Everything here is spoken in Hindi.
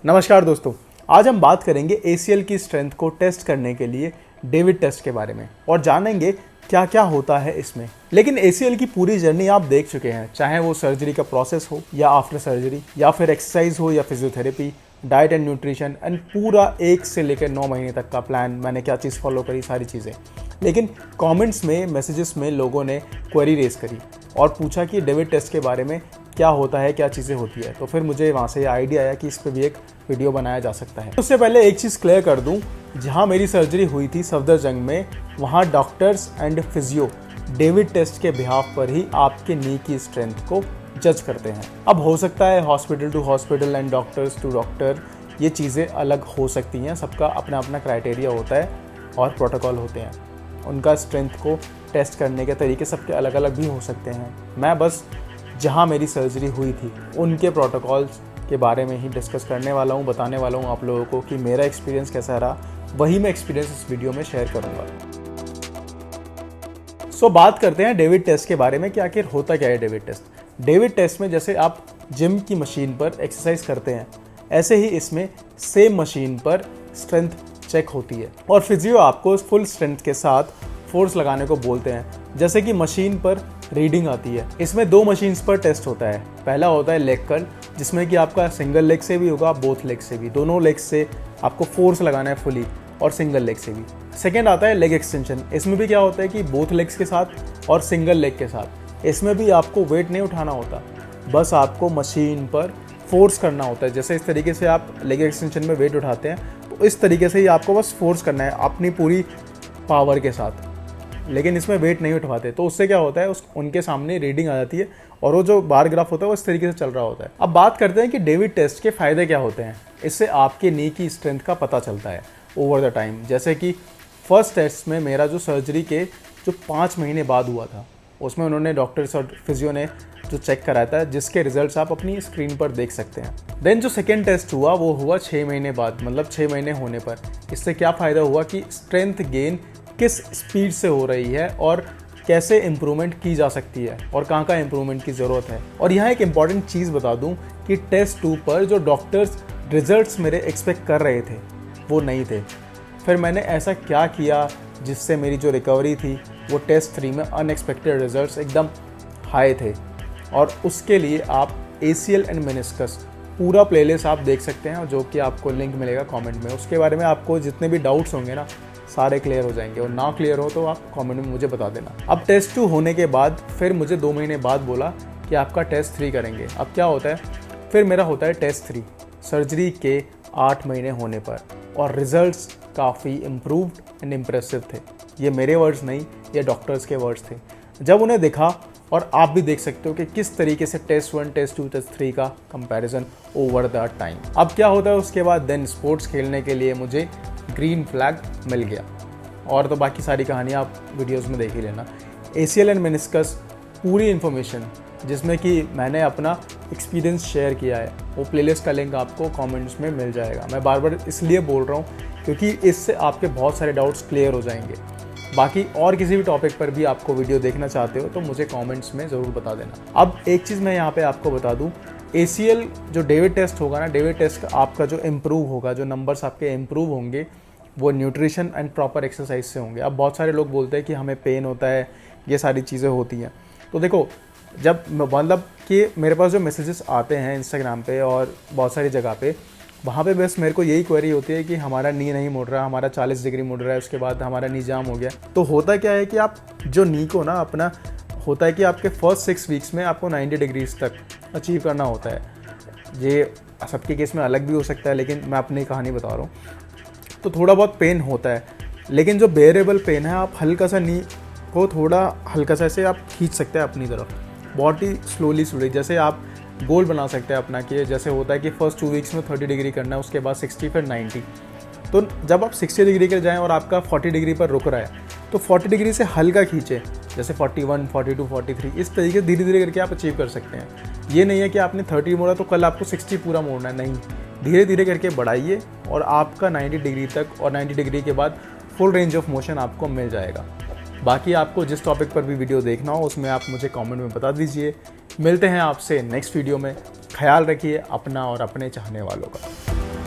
नमस्कार दोस्तों, आज हम बात करेंगे एसीएल की स्ट्रेंथ को टेस्ट करने के लिए डेविड टेस्ट के बारे में और जानेंगे क्या क्या होता है इसमें। लेकिन एसीएल की पूरी जर्नी आप देख चुके हैं, चाहे वो सर्जरी का प्रोसेस हो या आफ्टर सर्जरी या फिर एक्सरसाइज हो या physiotherapy, diet and nutrition and पूरा 1 से लेकर 9 महीने तक का प्लान, मैंने क्या चीज़ फॉलो करी, सारी चीज़ें। लेकिन कमेंट्स में, मैसेजेस में लोगों ने क्वेरी रेज करी और पूछा कि डेविड टेस्ट के बारे में क्या होता है, क्या चीज़ें होती है। तो फिर मुझे वहाँ से ये आइडिया आया कि इस पर भी एक वीडियो बनाया जा सकता है। उससे पहले एक चीज़ क्लियर कर दूँ, जहाँ मेरी सर्जरी हुई थी सफदरजंग में, वहाँ doctors and physio David test के बिहाफ पर ही आपके नी की स्ट्रेंथ को जज करते हैं। अब हो सकता है hospital to hospital and doctors to doctor ये चीज़ें अलग हो सकती हैं, सबका अपना अपना क्राइटेरिया होता है और प्रोटोकॉल होते हैं। उनका स्ट्रेंथ को टेस्ट करने के तरीके सबके अलग अलग भी हो सकते हैं। मैं बस जहाँ मेरी सर्जरी हुई थी उनके प्रोटोकॉल्स के बारे में ही डिस्कस करने वाला हूँ, बताने वाला हूँ आप लोगों को कि मेरा एक्सपीरियंस कैसा रहा। वही मैं एक्सपीरियंस इस वीडियो में शेयर करूँगा। सो बात करते हैं डेविड टेस्ट के बारे में कि आखिर होता क्या है डेविड टेस्ट। डेविड टेस्ट में जैसे आप जिम की मशीन पर एक्सरसाइज करते हैं, ऐसे ही इसमें सेम मशीन पर स्ट्रेंथ चेक होती है और फिजियो आपको फुल स्ट्रेंथ के साथ फोर्स लगाने को बोलते हैं। जैसे कि मशीन पर रीडिंग आती है। इसमें 2 मशीन्स पर टेस्ट होता है। पहला होता है लेग कर्ल, जिसमें कि आपका सिंगल लेग से भी होगा, बोथ लेग से भी, दोनों लेग से आपको फोर्स लगाना है फुली, और सिंगल लेग से भी। सेकेंड आता है लेग एक्सटेंशन। इसमें भी क्या होता है कि बोथ लेग्स के साथ और सिंगल लेग के साथ, इसमें भी आपको वेट नहीं उठाना होता, बस आपको मशीन पर फोर्स करना होता है। जैसे इस तरीके से आप लेग एक्सटेंशन में वेट उठाते हैं, तो इस तरीके से ही आपको बस फोर्स करना है अपनी पूरी पावर के साथ। लेकिन इसमें वेट नहीं उठवाते, तो उससे क्या होता है, उनके सामने रीडिंग आ जाती है और वो जो बार ग्राफ होता है वो इस तरीके से चल रहा होता है। अब बात करते हैं कि डेविड टेस्ट के फ़ायदे क्या होते हैं। इससे आपके नी की स्ट्रेंथ का पता चलता है ओवर द टाइम। जैसे कि फर्स्ट टेस्ट में मेरा जो सर्जरी के जो 5 महीने बाद हुआ था, उसमें उन्होंने डॉक्टर्स और फिजियो ने जो चेक कराया था, जिसके रिजल्ट्स आप अपनी स्क्रीन पर देख सकते हैं। देन जो सेकेंड टेस्ट हुआ वो हुआ 6 महीने बाद, मतलब 6 महीने होने पर। इससे क्या फ़ायदा हुआ कि स्ट्रेंथ गेन किस स्पीड से हो रही है और कैसे इम्प्रूवमेंट की जा सकती है और कहाँ इम्प्रूवमेंट की ज़रूरत है। और यहाँ एक इम्पॉर्टेंट चीज़ बता दूँ कि टेस्ट 2 पर जो डॉक्टर्स रिजल्ट्स मेरे एक्सपेक्ट कर रहे थे वो नहीं थे। फिर मैंने ऐसा क्या किया जिससे मेरी जो रिकवरी थी वो टेस्ट 3 में अनएक्सपेक्टेड रिजल्ट्स एकदम हाई थे। और उसके लिए आप एसीएल एंड मेनिस्कस पूरा प्लेलिस्ट आप देख सकते हैं, जो कि आपको लिंक मिलेगा कमेंट में। उसके बारे में आपको जितने भी डाउट्स होंगे ना, सारे क्लियर हो जाएंगे, और ना क्लियर हो तो आप कमेंट में मुझे बता देना। अब टेस्ट 2 होने के बाद फिर मुझे 2 महीने बाद बोला कि आपका टेस्ट 3 करेंगे। अब क्या होता है, फिर मेरा होता है टेस्ट 3 सर्जरी के 8 महीने होने पर, और रिजल्ट्स काफ़ी इम्प्रूव्ड एंड इम्प्रेसिव थे। ये मेरे वर्ड्स नहीं, ये डॉक्टर्स के वर्ड्स थे। जब उन्हें देखा, और आप भी देख सकते हो कि किस तरीके से टेस्ट 1, टेस्ट 2, टेस्ट 3 का कंपैरिजन ओवर द टाइम। अब क्या होता है उसके बाद, देन स्पोर्ट्स खेलने के लिए मुझे ग्रीन फ्लैग मिल गया। और तो बाकी सारी कहानी आप वीडियोस में देख ही लेना। एसीएल एंड मेनिस्कस पूरी इन्फॉर्मेशन, जिसमें कि मैंने अपना एक्सपीरियंस शेयर किया है, वो प्लेलिस्ट का लिंक आपको कमेंट्स में मिल जाएगा। मैं बार बार इसलिए बोल रहा हूँ क्योंकि इससे आपके बहुत सारे डाउट्स क्लियर हो जाएंगे। बाकी और किसी भी टॉपिक पर भी आपको वीडियो देखना चाहते हो तो मुझे कमेंट्स में ज़रूर बता देना। अब एक चीज़ मैं यहाँ पे आपको बता दूँ, एसीएल जो डेविड टेस्ट होगा ना, डेविड टेस्ट का आपका जो इम्प्रूव होगा, जो नंबर्स आपके इम्प्रूव होंगे, वो न्यूट्रिशन एंड प्रॉपर एक्सरसाइज से होंगे। अब बहुत सारे लोग बोलते हैं कि हमें पेन होता है, ये सारी चीज़ें होती हैं। तो देखो, जब मतलब कि मेरे पास जो मैसेजेस आते हैं इंस्टाग्राम पे और बहुत सारी जगह पे, वहाँ पे बस मेरे को यही क्वेरी होती है कि हमारा नी नहीं मुड़ रहा, हमारा 40 डिग्री मुड़ रहा है, उसके बाद हमारा नी जाम हो गया। तो होता क्या है कि आप जो नी को ना अपना, होता है कि आपके फर्स्ट 6 वीक्स में आपको 90 डिग्रीज तक अचीव करना होता है। ये सबके केस में अलग भी हो सकता है, लेकिन मैं अपनी कहानी बता रहा हूँ। तो थोड़ा बहुत पेन होता है, लेकिन जो बेयरेबल पेन है, आप हल्का सा नी को थोड़ा हल्का सा ऐसे आप खींच सकते हैं अपनी तरफ, बहुत ही स्लोली। जैसे आप गोल बना सकते हैं अपना, कि जैसे होता है कि फर्स्ट 2 वीक्स में 30 डिग्री करना है, उसके बाद 60, फिर 90। तो जब आप 60 डिग्री के जाएँ और आपका 40 डिग्री पर रुक रहा है, तो 40 डिग्री से हल्का खींचे, जैसे 41, 42, 43, इस तरीके धीरे धीरे करके आप अचीव कर सकते हैं। ये नहीं है कि आपने 30 मोड़ा तो कल आपको 60 पूरा मोड़ना है, नहीं। धीरे धीरे करके बढ़ाइए और आपका 90 डिग्री तक, और 90 डिग्री के बाद फुल रेंज ऑफ मोशन आपको मिल जाएगा। बाकी आपको जिस टॉपिक पर भी वीडियो देखना हो उसमें आप मुझे कमेंट में बता दीजिए। मिलते हैं आपसे नेक्स्ट वीडियो में। ख्याल रखिए अपना और अपने चाहने वालों का।